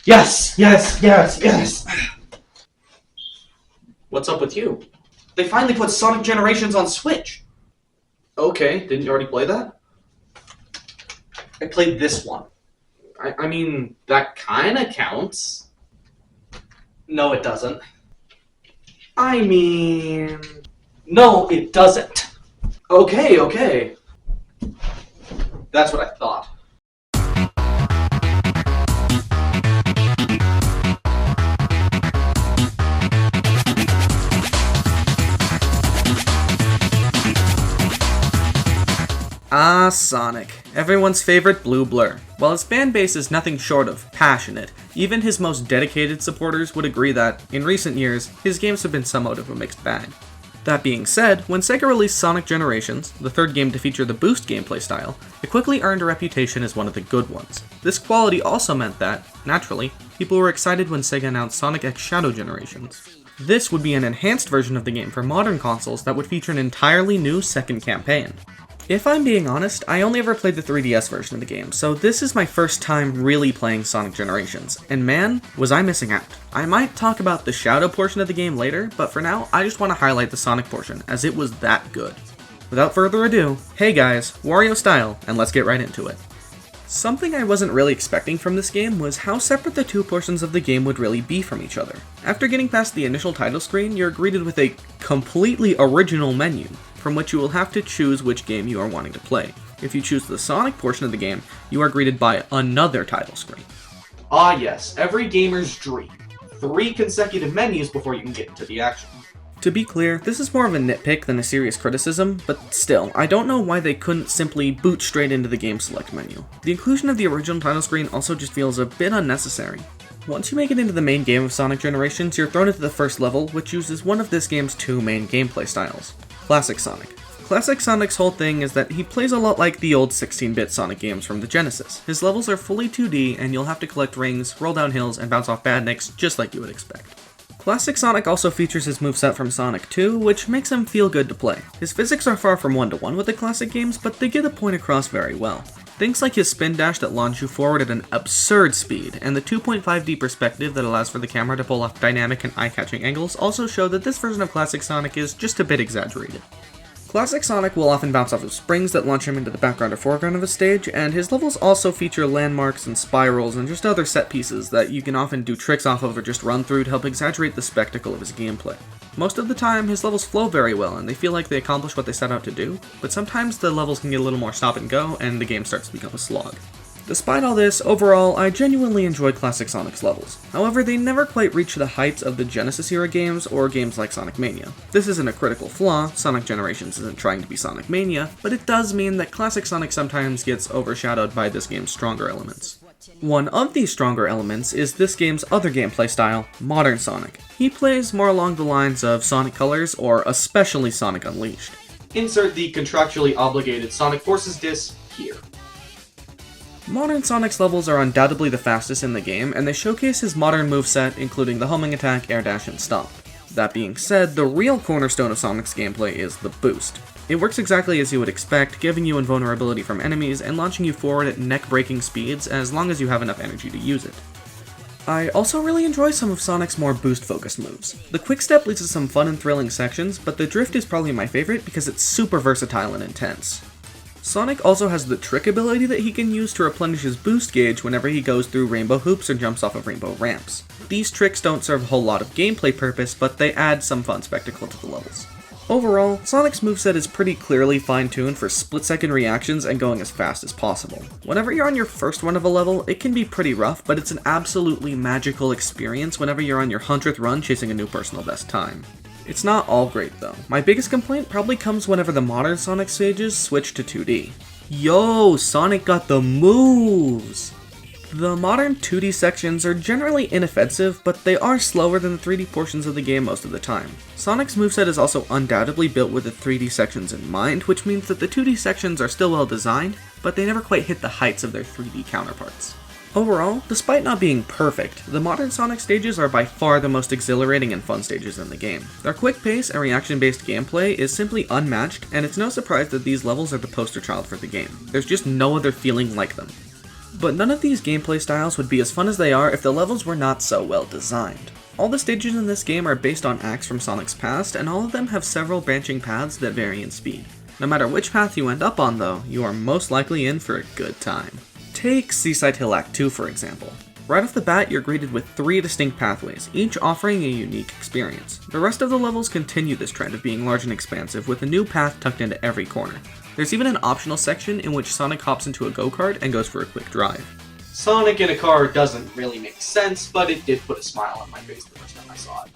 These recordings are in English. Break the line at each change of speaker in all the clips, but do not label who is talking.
Yes, yes, yes, yes.
What's up with you?
They finally put Sonic Generations on Switch.
Okay, didn't you already play that?
I played this one.
I mean, that kinda counts.
No, it doesn't.
I mean...
No, it doesn't.
Okay.
That's what I thought.
Ah, Sonic, everyone's favorite blue blur. While his fan base is nothing short of passionate, even his most dedicated supporters would agree that, in recent years, his games have been somewhat of a mixed bag. That being said, when Sega released Sonic Generations, the third game to feature the boost gameplay style, it quickly earned a reputation as one of the good ones. This quality also meant that, naturally, people were excited when Sega announced Sonic X Shadow Generations. This would be an enhanced version of the game for modern consoles that would feature an entirely new second campaign. If I'm being honest, I only ever played the 3DS version of the game, so this is my first time really playing Sonic Generations, and man, was I missing out. I might talk about the Shadow portion of the game later, but for now, I just want to highlight the Sonic portion, as it was that good. Without further ado, hey guys, Wario style, and let's get right into it. Something I wasn't really expecting from this game was how separate the two portions of the game would really be from each other. After getting past the initial title screen, you're greeted with a completely original menu, from which you will have to choose which game you are wanting to play. If you choose the Sonic portion of the game, you are greeted by another title screen.
Ah yes, every gamer's dream. 3 consecutive menus before you can get into the action.
To be clear, this is more of a nitpick than a serious criticism, but still, I don't know why they couldn't simply boot straight into the game select menu. The inclusion of the original title screen also just feels a bit unnecessary. Once you make it into the main game of Sonic Generations, you're thrown into the first level, which uses one of this game's 2 main gameplay styles. Classic Sonic. Classic Sonic's whole thing is that he plays a lot like the old 16-bit Sonic games from the Genesis. His levels are fully 2D, and you'll have to collect rings, roll down hills, and bounce off badniks just like you would expect. Classic Sonic also features his moveset from Sonic 2, which makes him feel good to play. His physics are far from one-to-one with the classic games, but they get the point across very well. Things like his spin dash that launch you forward at an absurd speed, and the 2.5D perspective that allows for the camera to pull off dynamic and eye-catching angles also show that this version of Classic Sonic is just a bit exaggerated. Classic Sonic will often bounce off of springs that launch him into the background or foreground of a stage, and his levels also feature landmarks and spirals and just other set pieces that you can often do tricks off of or just run through to help exaggerate the spectacle of his gameplay. Most of the time, his levels flow very well and they feel like they accomplish what they set out to do, but sometimes the levels can get a little more stop and go and the game starts to become a slog. Despite all this, overall, I genuinely enjoy Classic Sonic's levels. However, they never quite reach the heights of the Genesis-era games or games like Sonic Mania. This isn't a critical flaw, Sonic Generations isn't trying to be Sonic Mania, but it does mean that Classic Sonic sometimes gets overshadowed by this game's stronger elements. One of these stronger elements is this game's other gameplay style, Modern Sonic. He plays more along the lines of Sonic Colors or especially Sonic Unleashed.
Insert the contractually obligated Sonic Forces disc here.
Modern Sonic's levels are undoubtedly the fastest in the game, and they showcase his modern moveset, including the homing attack, air dash, and stomp. That being said, the real cornerstone of Sonic's gameplay is the boost. It works exactly as you would expect, giving you invulnerability from enemies and launching you forward at neck-breaking speeds as long as you have enough energy to use it. I also really enjoy some of Sonic's more boost-focused moves. The quick step leads to some fun and thrilling sections, but the drift is probably my favorite because it's super versatile and intense. Sonic also has the trick ability that he can use to replenish his boost gauge whenever he goes through rainbow hoops or jumps off of rainbow ramps. These tricks don't serve a whole lot of gameplay purpose, but they add some fun spectacle to the levels. Overall, Sonic's moveset is pretty clearly fine-tuned for split-second reactions and going as fast as possible. Whenever you're on your first run of a level, it can be pretty rough, but it's an absolutely magical experience whenever you're on your 100th run chasing a new personal best time. It's not all great though. My biggest complaint probably comes whenever the modern Sonic stages switch to 2D. Yo, Sonic got the moves! The modern 2D sections are generally inoffensive, but they are slower than the 3D portions of the game most of the time. Sonic's moveset is also undoubtedly built with the 3D sections in mind, which means that the 2D sections are still well designed, but they never quite hit the heights of their 3D counterparts. Overall, despite not being perfect, the modern Sonic stages are by far the most exhilarating and fun stages in the game. Their quick pace and reaction-based gameplay is simply unmatched, and it's no surprise that these levels are the poster child for the game. There's just no other feeling like them. But none of these gameplay styles would be as fun as they are if the levels were not so well designed. All the stages in this game are based on acts from Sonic's past, and all of them have several branching paths that vary in speed. No matter which path you end up on though, you are most likely in for a good time. Take Seaside Hill Act 2 for example. Right off the bat, you're greeted with 3 distinct pathways, each offering a unique experience. The rest of the levels continue this trend of being large and expansive, with a new path tucked into every corner. There's even an optional section in which Sonic hops into a go-kart and goes for a quick drive.
Sonic in a car doesn't really make sense, but it did put a smile on my face the first time I saw it.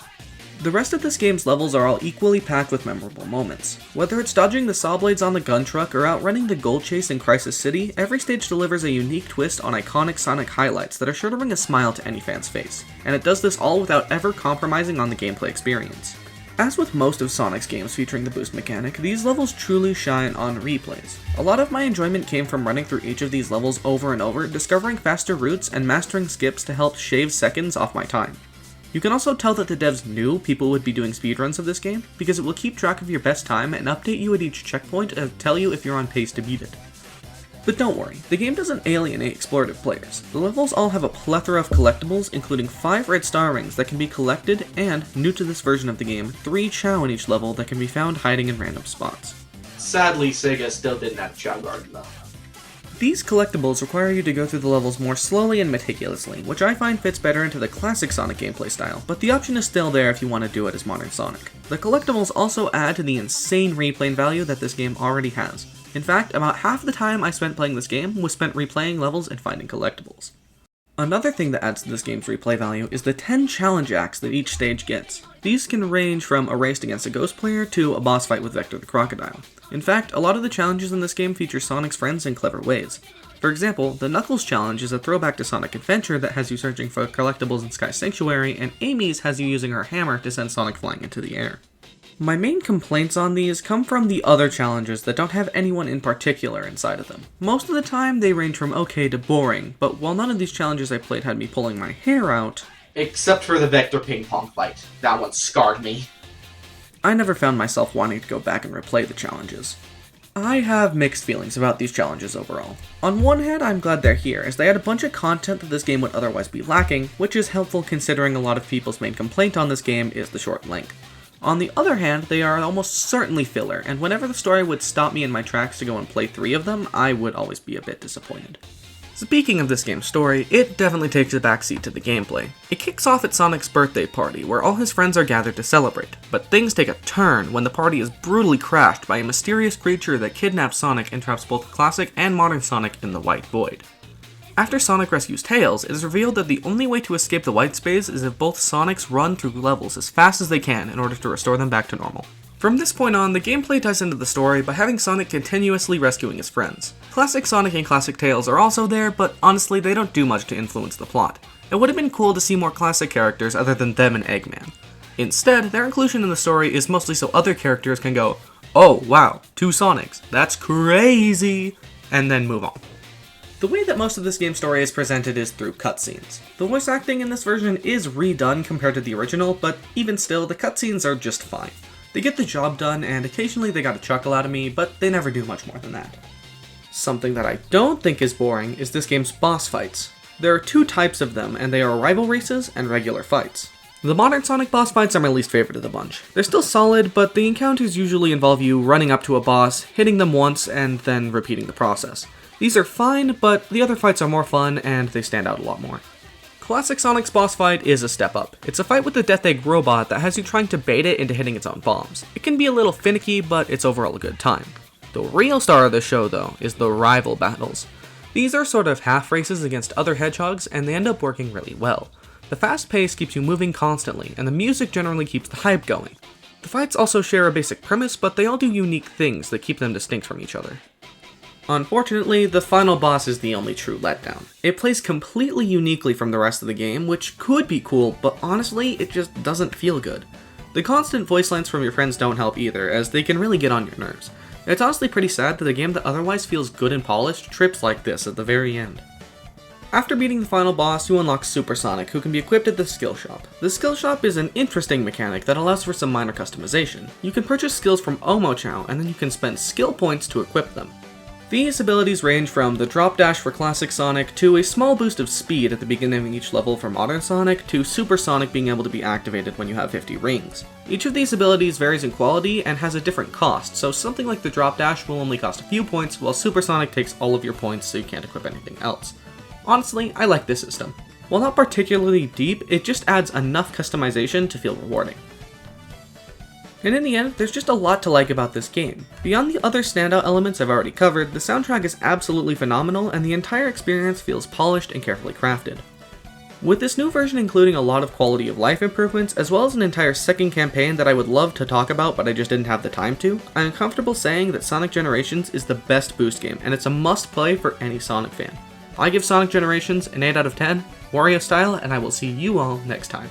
The rest of this game's levels are all equally packed with memorable moments. Whether it's dodging the saw blades on the gun truck or outrunning the gold chase in Crisis City, every stage delivers a unique twist on iconic Sonic highlights that are sure to bring a smile to any fan's face, and it does this all without ever compromising on the gameplay experience. As with most of Sonic's games featuring the boost mechanic, these levels truly shine on replays. A lot of my enjoyment came from running through each of these levels over and over, discovering faster routes and mastering skips to help shave seconds off my time. You can also tell that the devs knew people would be doing speedruns of this game, because it will keep track of your best time and update you at each checkpoint to tell you if you're on pace to beat it. But don't worry, the game doesn't alienate explorative players. The levels all have a plethora of collectibles, including 5 red star rings that can be collected, and, new to this version of the game, 3 Chow in each level that can be found hiding in random spots.
Sadly, Sega still didn't have Chow Garden though.
These collectibles require you to go through the levels more slowly and meticulously, which I find fits better into the classic Sonic gameplay style, but the option is still there if you want to do it as modern Sonic. The collectibles also add to the insane replay value that this game already has. In fact, about half the time I spent playing this game was spent replaying levels and finding collectibles. Another thing that adds to this game's replay value is the 10 challenge acts that each stage gets. These can range from a race against a ghost player to a boss fight with Vector the Crocodile. In fact, a lot of the challenges in this game feature Sonic's friends in clever ways. For example, the Knuckles challenge is a throwback to Sonic Adventure that has you searching for collectibles in Sky Sanctuary, and Amy's has you using her hammer to send Sonic flying into the air. My main complaints on these come from the other challenges that don't have anyone in particular inside of them. Most of the time, they range from okay to boring, but while none of these challenges I played had me pulling my hair out,
Except for the Vector ping pong fight. That one scarred me.
I never found myself wanting to go back and replay the challenges. I have mixed feelings about these challenges overall. On one hand, I'm glad they're here, as they add a bunch of content that this game would otherwise be lacking, which is helpful considering a lot of people's main complaint on this game is the short length. On the other hand, they are almost certainly filler, and whenever the story would stop me in my tracks to go and play 3 of them, I would always be a bit disappointed. Speaking of this game's story, it definitely takes a backseat to the gameplay. It kicks off at Sonic's birthday party, where all his friends are gathered to celebrate, but things take a turn when the party is brutally crashed by a mysterious creature that kidnaps Sonic and traps both classic and modern Sonic in the White Void. After Sonic rescues Tails, it is revealed that the only way to escape the white space is if both Sonics run through levels as fast as they can in order to restore them back to normal. From this point on, the gameplay ties into the story by having Sonic continuously rescuing his friends. Classic Sonic and Classic Tails are also there, but honestly they don't do much to influence the plot. It would have been cool to see more classic characters other than them and Eggman. Instead, their inclusion in the story is mostly so other characters can go, "Oh wow, 2 Sonics, that's crazy," and then move on. The way that most of this game's story is presented is through cutscenes. The voice acting in this version is redone compared to the original, but even still, the cutscenes are just fine. They get the job done, and occasionally they got a chuckle out of me, but they never do much more than that. Something that I don't think is boring is this game's boss fights. There are 2 types of them, and they are rival races and regular fights. The modern Sonic boss fights are my least favorite of the bunch. They're still solid, but the encounters usually involve you running up to a boss, hitting them once, and then repeating the process. These are fine, but the other fights are more fun, and they stand out a lot more. Classic Sonic's boss fight is a step up. It's a fight with the Death Egg robot that has you trying to bait it into hitting its own bombs. It can be a little finicky, but it's overall a good time. The real star of the show, though, is the rival battles. These are sort of half races against other hedgehogs, and they end up working really well. The fast pace keeps you moving constantly, and the music generally keeps the hype going. The fights also share a basic premise, but they all do unique things that keep them distinct from each other. Unfortunately, the final boss is the only true letdown. It plays completely uniquely from the rest of the game, which could be cool, but honestly, it just doesn't feel good. The constant voice lines from your friends don't help either, as they can really get on your nerves. It's honestly pretty sad that a game that otherwise feels good and polished trips like this at the very end. After beating the final boss, you unlock Super Sonic, who can be equipped at the Skill Shop. The Skill Shop is an interesting mechanic that allows for some minor customization. You can purchase skills from Omochao, and then you can spend skill points to equip them. These abilities range from the drop dash for classic Sonic, to a small boost of speed at the beginning of each level for modern Sonic, to Super Sonic being able to be activated when you have 50 rings. Each of these abilities varies in quality and has a different cost, so something like the drop dash will only cost a few points, while Super Sonic takes all of your points so you can't equip anything else. Honestly, I like this system. While not particularly deep, it just adds enough customization to feel rewarding. And in the end, there's just a lot to like about this game. Beyond the other standout elements I've already covered, the soundtrack is absolutely phenomenal and the entire experience feels polished and carefully crafted. With this new version including a lot of quality of life improvements, as well as an entire second campaign that I would love to talk about but I just didn't have the time to, I am comfortable saying that Sonic Generations is the best boost game and it's a must play for any Sonic fan. I give Sonic Generations an 8 out of 10, Wario style, and I will see you all next time.